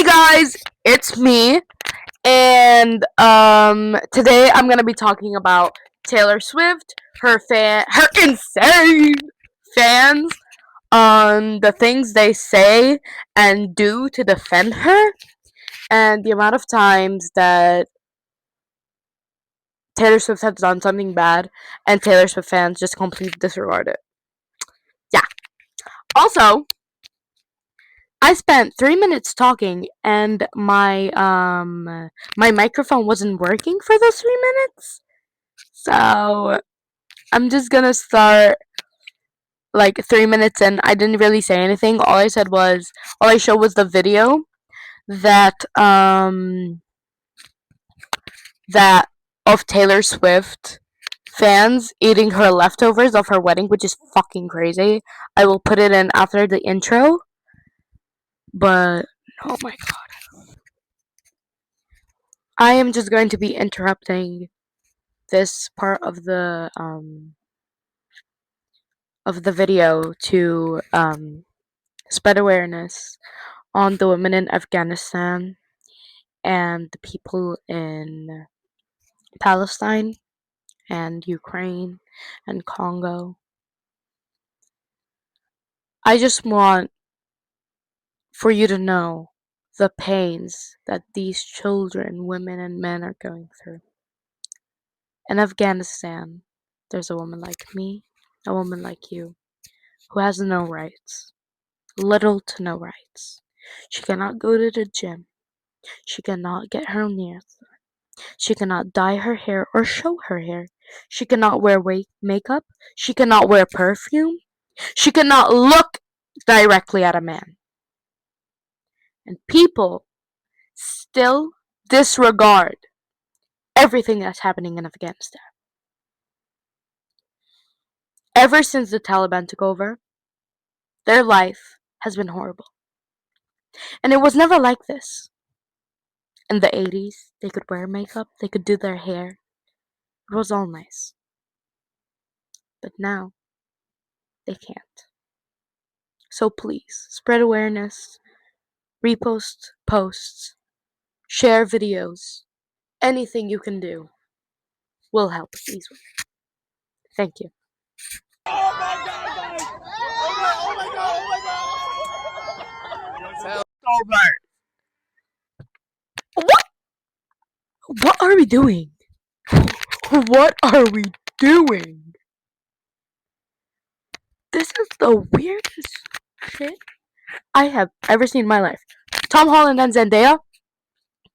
Guys, it's me, and today I'm gonna be talking about Taylor Swift, her insane fans, the things they say and do to defend her, and the amount of times that Taylor Swift has done something bad, and Taylor Swift fans just completely disregard it. Yeah. Also, I spent 3 minutes talking, and my microphone wasn't working for those 3 minutes. So I'm just gonna start like 3 minutes in. I didn't really say anything. All I showed was the video that that of Taylor Swift fans eating her leftovers of her wedding, which is fucking crazy. I will put it in after the intro. But oh my god. I am just going to be interrupting this part of the video to spread awareness on the women in Afghanistan and the people in Palestine and Ukraine and Congo. I just want for you to know the pains that these children, women, and men are going through. In Afghanistan, there's a woman like me, a woman like you, who has no rights, little to no rights. She cannot go to the gym. She cannot get her nails done. She cannot dye her hair or show her hair. She cannot wear makeup. She cannot wear perfume. She cannot look directly at a man. And people still disregard everything that's happening in Afghanistan. Ever since the Taliban took over, their life has been horrible. And it was never like this. In the 80s, they could wear makeup, they could do their hair. It was all nice. But now, they can't. So please, spread awareness, repost posts, share videos. Anything you can do will help these women. Thank you. Oh my god, guys! Oh my god, oh my god! What? What are we doing? What are we doing? This is the weirdest shit I have ever seen in my life. Tom Holland and Zendaya,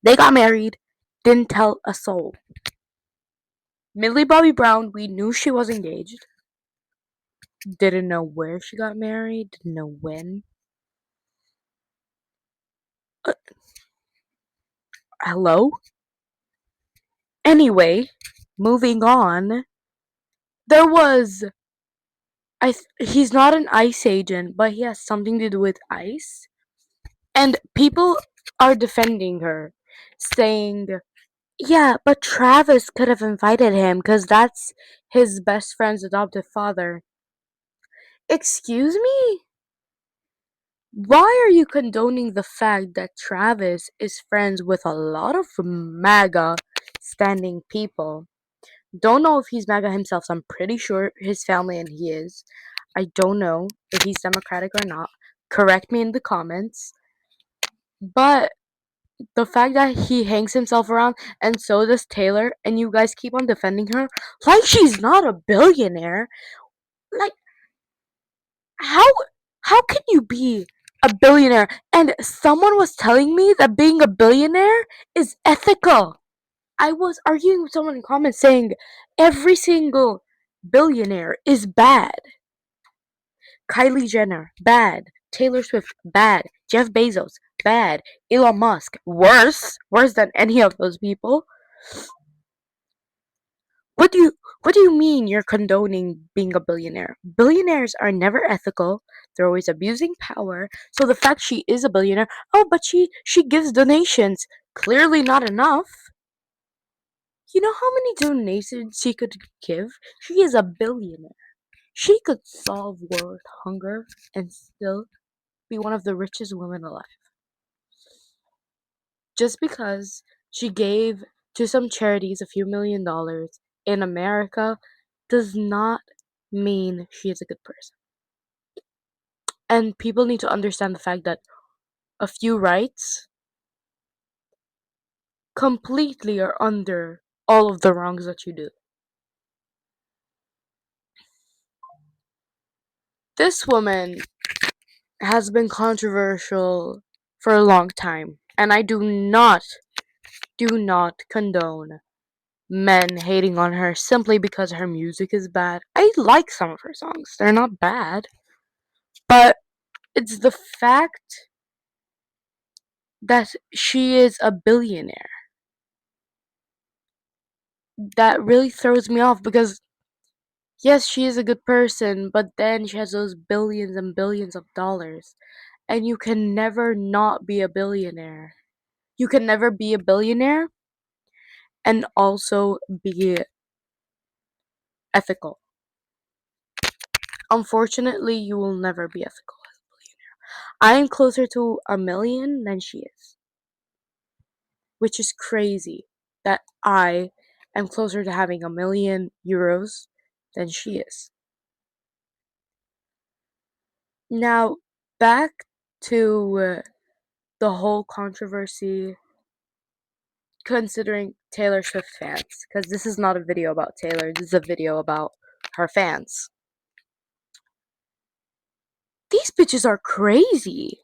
they got married, didn't tell a soul. Millie Bobby Brown, we knew she was engaged. Didn't know where she got married, didn't know when. Hello? Anyway, moving on. There was he's not an ICE agent, but he has something to do with ICE. And people are defending her, saying, yeah, but Travis could have invited him because that's his best friend's adoptive father. Excuse me? Why are you condoning the fact that Travis is friends with a lot of MAGA standing people? Don't know if he's MAGA himself, so I'm pretty sure his family and he is. I don't know if he's Democratic or not. Correct me in the comments. But the fact that he hangs himself around and so does Taylor, and you guys keep on defending her like she's not a billionaire. Like, how can you be a billionaire? And someone was telling me that being a billionaire is ethical. I was arguing with someone in comments saying every single billionaire is bad. Kylie Jenner, bad. Taylor Swift, bad. Jeff Bezos, bad. Elon Musk, worse than any of those people. What do you mean you're condoning being a billionaire? Billionaires are never ethical. They're always abusing power. So the fact she is a billionaire, oh, but she gives donations. Clearly not enough. You know how many donations she could give? She is a billionaire. She could solve world hunger and still be one of the richest women alive. just because she gave to some charities a few $1 million in America does not mean she is a good person. And people need to understand the fact that a few rights completely are under all of the wrongs that you do. This woman has been controversial for a long time, and I do not condone men hating on her simply because her music is bad. I like some of her songs. They're not bad. But it's the fact that she is a billionaire that really throws me off because yes, she is a good person, but then she has those billions and billions of dollars. And you can never not be a billionaire. You can never be a billionaire and also be ethical. Unfortunately, you will never be ethical. I am closer to a million than she is, which is crazy that I am closer to having €1 million than she is. Now, back to the whole controversy considering Taylor Swift fans, because this is not a video about Taylor, this is a video about her fans. These bitches are crazy.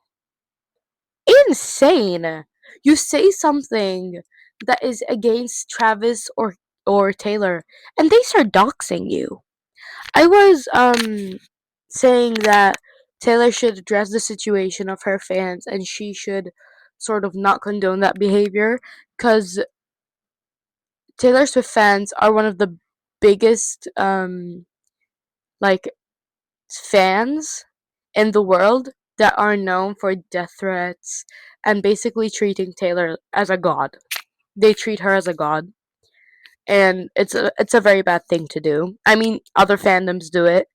Insane. You say something that is against Travis or Taylor and they start doxing you. I was saying that Taylor should address the situation of her fans and she should sort of not condone that behavior cuz Taylor Swift fans are one of the biggest like fans in the world that are known for death threats and basically treating Taylor as a god. They treat her as a god, and it's a very bad thing to do. I mean, other fandoms do it,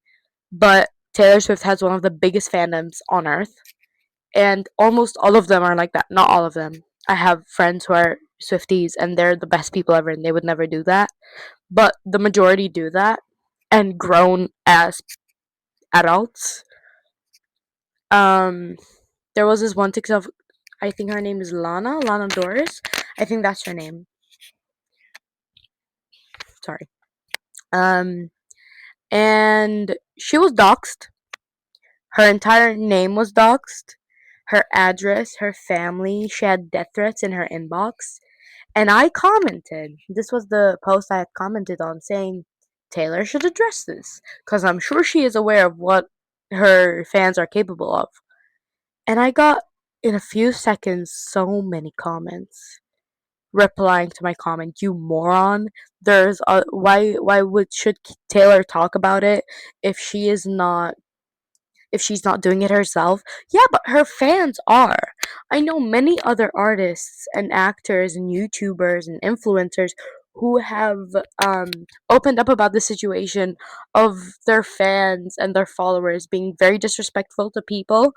but Taylor Swift has one of the biggest fandoms on earth, and almost all of them are like that. Not all of them. I have friends who are Swifties, and they're the best people ever, and they would never do that. But the majority do that, and grown as adults. Um, there was this one TikTok. I think her name is Lana Doris. I think that's her name. Sorry. Um, and she was doxxed. Her entire name was doxxed. Her address, her family. She had death threats in her inbox. And I commented. This was the post I had commented on saying Taylor should address this because I'm sure she is aware of what her fans are capable of. And I got in a few seconds so many comments replying to my comment, you moron. There's a why would should Taylor talk about it if she is not if she's not doing it herself? Yeah, but her fans are. I know many other artists and actors and YouTubers and influencers who have um opened up about the situation of their fans and their followers being very disrespectful to people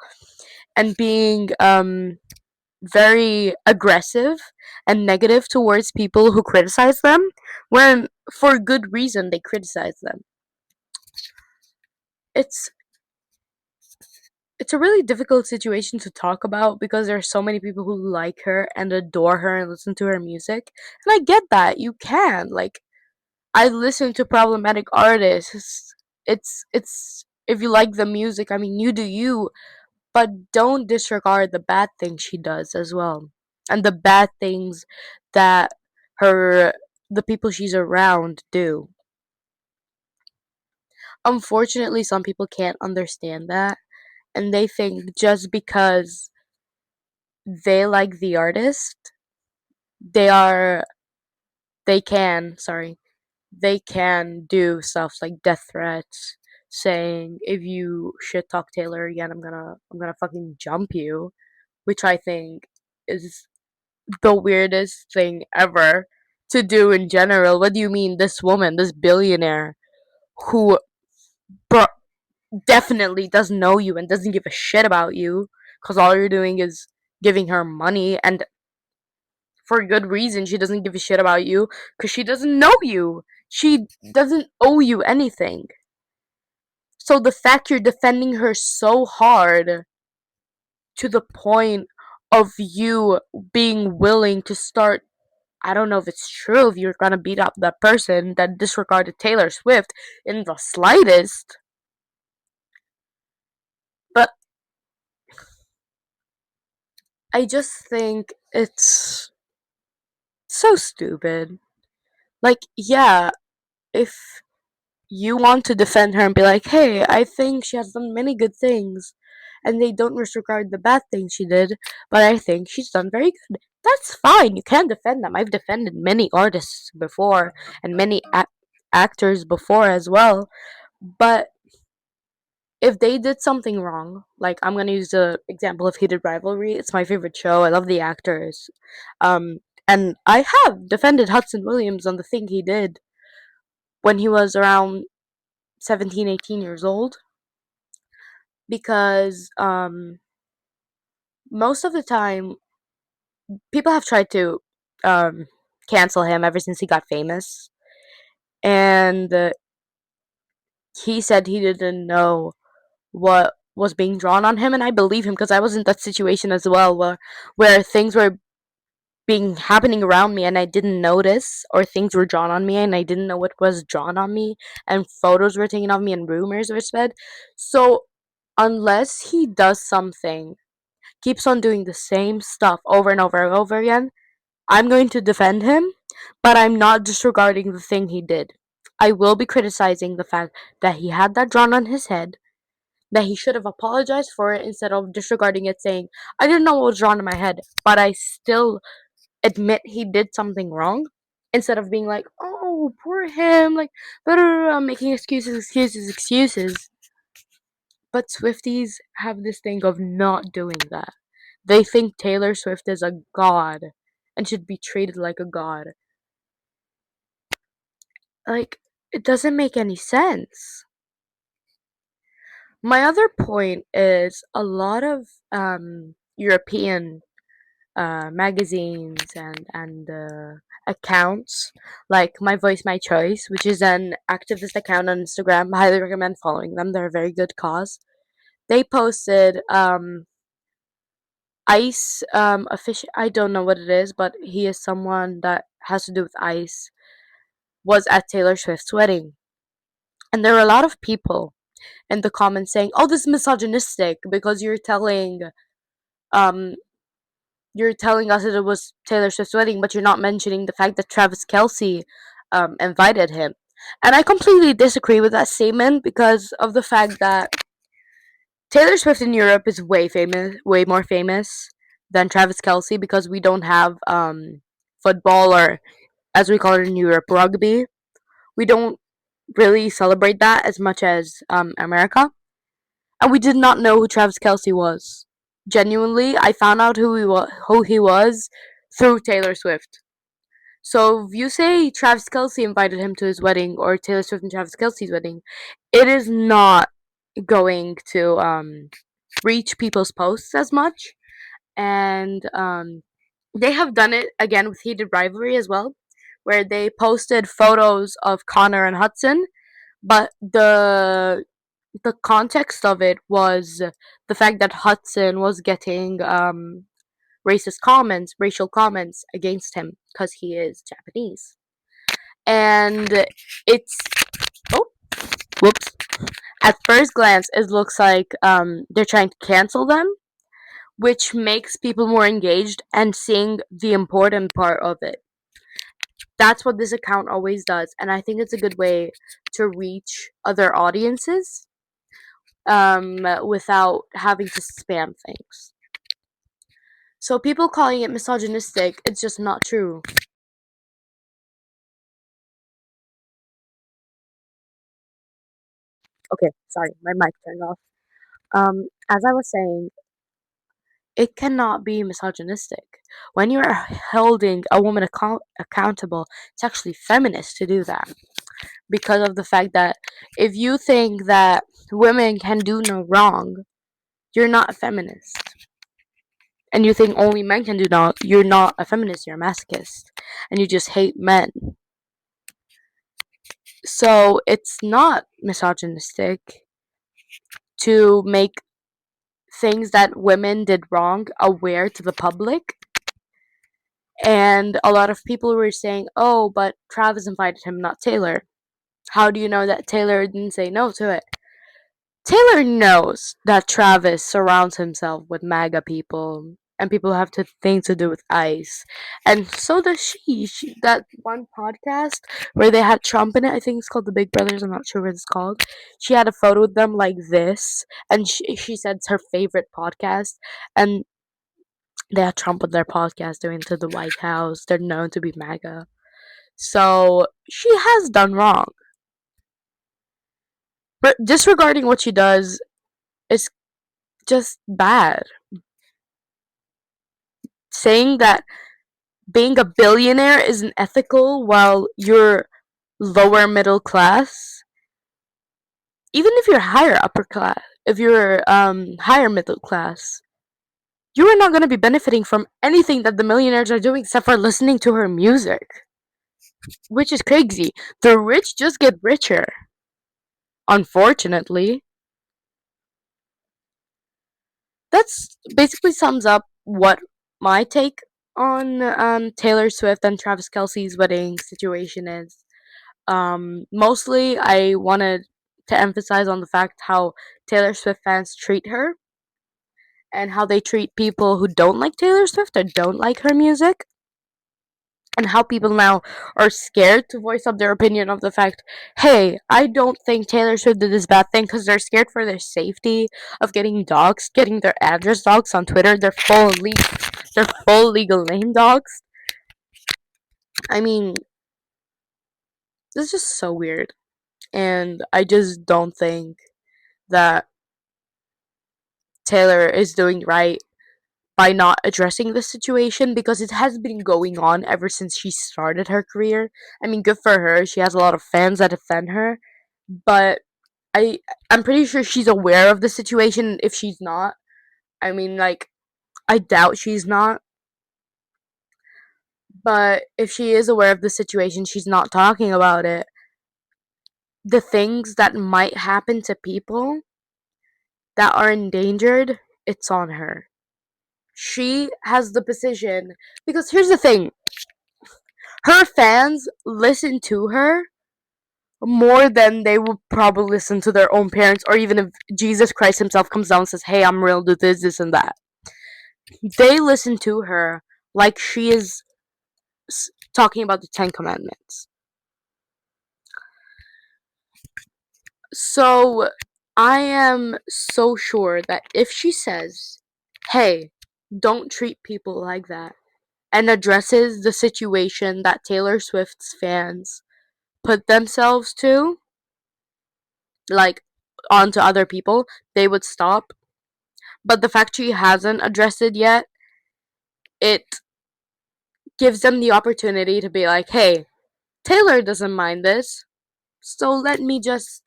and being very aggressive and negative towards people who criticize them when for good reason they criticize them. It's it's a really difficult situation to talk about because there are so many people who like her and adore her and listen to her music. And I get that. You can. Like I listen to problematic artists. It's if you like the music, I mean you do you, but don't disregard the bad things she does as well. And the bad things that her the people she's around do. Unfortunately, some people can't understand that and they think just because they like the artist, they are they can, sorry, they can do stuff like death threats saying if you shit talk Taylor again, I'm gonna fucking jump you, which I think is the weirdest thing ever to do in general. What do you mean this woman, this billionaire who bro- definitely doesn't know you and doesn't give a shit about you because all you're doing is giving her money and for good reason. She doesn't give a shit about you because she doesn't know you. She doesn't owe you anything. So the fact you're defending her so hard to the point of you being willing to start, I don't know if it's true, if you're gonna beat up that person that disregarded Taylor Swift in the slightest, but I just think it's so stupid. Like, yeah, if you want to defend her and be like, hey, I think she has done many good things, and they don't disregard the bad things she did, but I think she's done very good. That's fine. You can defend them. I've defended many artists before and many actors before as well. But if they did something wrong, like I'm gonna use the example of Heated Rivalry. It's my favorite show. I love the actors, um, and I have defended Hudson Williams on the thing he did when he was around 17, 18 years old, because most of the time people have tried to um, cancel him ever since he got famous, and he said he didn't know what was being drawn on him, and I believe him because I was in that situation as well, where things were being happening around me and I didn't notice, or things were drawn on me and I didn't know what was drawn on me, and photos were taken of me and rumors were spread. So unless he does something, keeps on doing the same stuff over and over and over again, I'm going to defend him, but I'm not disregarding the thing he did. I will be criticizing the fact that he had that drawn on his head, that he should have apologized for it instead of disregarding it, saying, I didn't know what was drawn in my head, but I still admit he did something wrong, instead of being like, oh, poor him, like, blah, blah, blah, making excuses, excuses, excuses. But Swifties have this thing of not doing that. They think Taylor Swift is a god and should be treated like a god. Like, it doesn't make any sense. My other point is a lot of European magazines and accounts like My Voice My Choice, which is an activist account on Instagram. I highly recommend following them. They're a very good cause. They posted Ice official. I don't know what it is, but he is someone that has to do with Ice. Was at Taylor Swift's wedding, and there were a lot of people in the comments saying, "Oh, this is misogynistic because um you're telling us that it was Taylor Swift's wedding, but you're not mentioning the fact that Travis Kelsey invited him." And I completely disagree with that statement because of the fact that Taylor Swift in Europe is way more famous than Travis Kelsey, because we don't have football, or as we call it in Europe, rugby. We don't really celebrate that as much as America. And we did not know who Travis Kelsey was. Genuinely, I found out who he was through Taylor Swift. So if you say Travis Kelsey invited him to his wedding, or Taylor Swift and Travis Kelsey's wedding, it is not going to reach people's posts as much. And they have done it again with Heated Rivalry as well, where they posted photos of Connor and Hudson, but the context of it was the fact that Hudson was getting racial comments against him because he is Japanese. And it's, oh, whoops. At first glance, it looks like they're trying to cancel them, which makes people more engaged and seeing the important part of it. That's what this account always does, and I think it's a good way to reach other audiences without having to spam things. So people calling it misogynistic, it's just not true. Okay, sorry, my mic turned off. As I was saying, it cannot be misogynistic. When you're holding a woman accountable, it's actually feminist to do that. Because of the fact that if you think that women can do no wrong, you're not a feminist. and you think only men can do that, you're not a feminist, you're a masochist, and you just hate men. So it's not misogynistic to make things that women did wrong aware to the public. And a lot of people were saying, oh, but Travis invited him, not Taylor. How do you know that Taylor didn't say no to it? Taylor knows that Travis surrounds himself with MAGA people and people who have things to do with ICE. And so does she. That one podcast where they had Trump in it, I think it's called The Big Brothers, I'm not sure what it's called. She had a photo with them like this, and she said it's her favorite podcast. And they had Trump with their podcast doing to the White House. They're known to be MAGA. So she has done wrong. But disregarding what she does is just bad. Saying that being a billionaire isn't ethical while you're lower middle class, even if you're higher upper class, if you're higher middle class, you are not going to be benefiting from anything that the millionaires are doing except for listening to her music, which is crazy. The rich just get richer, unfortunately. That's basically sums up what my take on Taylor Swift and Travis Kelce's wedding situation is. Mostly, I wanted to emphasize on the fact how Taylor Swift fans treat her and how they treat people who don't like Taylor Swift or don't like her music, and how people now are scared to voice up their opinion of the fact, hey, I don't think Taylor Swift did this bad thing, because they're scared for their safety of getting doxxed, getting their address doxxed on Twitter, their full legal name doxxed. I mean, this is just so weird, and I just don't think that Taylor is doing right by not addressing the situation, because it has been going on ever since she started her career. I mean, good for her. She has a lot of fans that defend her, but I I'm pretty sure she's aware of the situation. If she's not, I mean, like, I doubt she's not, but if she is aware of the situation, she's not talking about it. The things that might happen to people that are endangered, it's on her. She has the position, because here's the thing, her fans listen to her more than they would probably listen to their own parents, or even if Jesus Christ himself comes down and says, hey, I'm real, do this and that. They listen to her like she is talking about the Ten Commandments. So I am so sure that if she says, hey, don't treat people like that, and addresses the situation that Taylor Swift's fans put themselves to, like, onto other people, they would stop. But the fact she hasn't addressed it yet, it gives them the opportunity to be like, hey, Taylor doesn't mind this, so let me just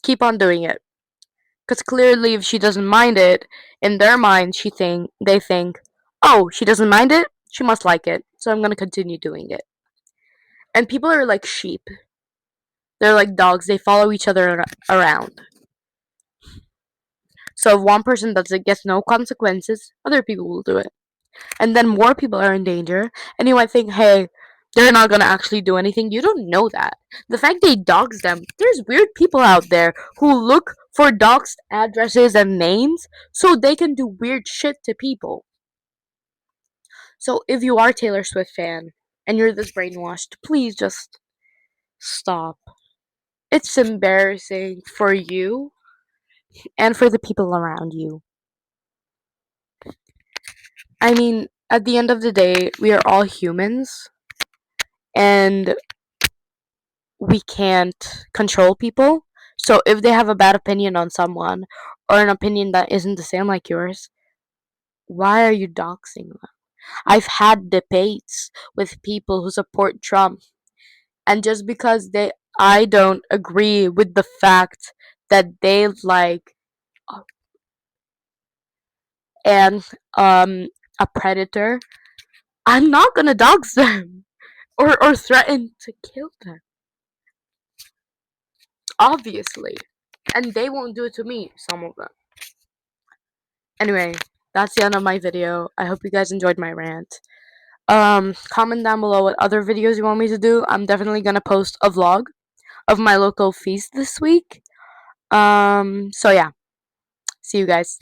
keep on doing it. Because clearly, if she doesn't mind it, in their mind, they think, oh, she doesn't mind it, she must like it, so I'm gonna continue doing it. And people are like sheep. They're like dogs. They follow each other around. So if one person does it, gets no consequences, other people will do it. And then more people are in danger, and you might think, hey, they're not gonna actually do anything. You don't know that. The fact they dox them, there's weird people out there who look for doxed addresses and names so they can do weird shit to people. So if you are a Taylor Swift fan and you're this brainwashed, please just stop. It's embarrassing for you and for the people around you. I mean, at the end of the day, we are all humans, and we can't control people. So if they have a bad opinion on someone, or an opinion that isn't the same like yours, why are you doxing them? I've had debates with people who support Trump, and just because they I don't agree with the fact that they like and a predator, I'm not gonna dox them or threaten to kill them. Obviously. And they won't do it to me, some of them. Anyway, that's the end of my video. I hope you guys enjoyed my rant. Comment down below what other videos you want me to do. I'm definitely gonna post a vlog of my local feast this week. So yeah. See you guys.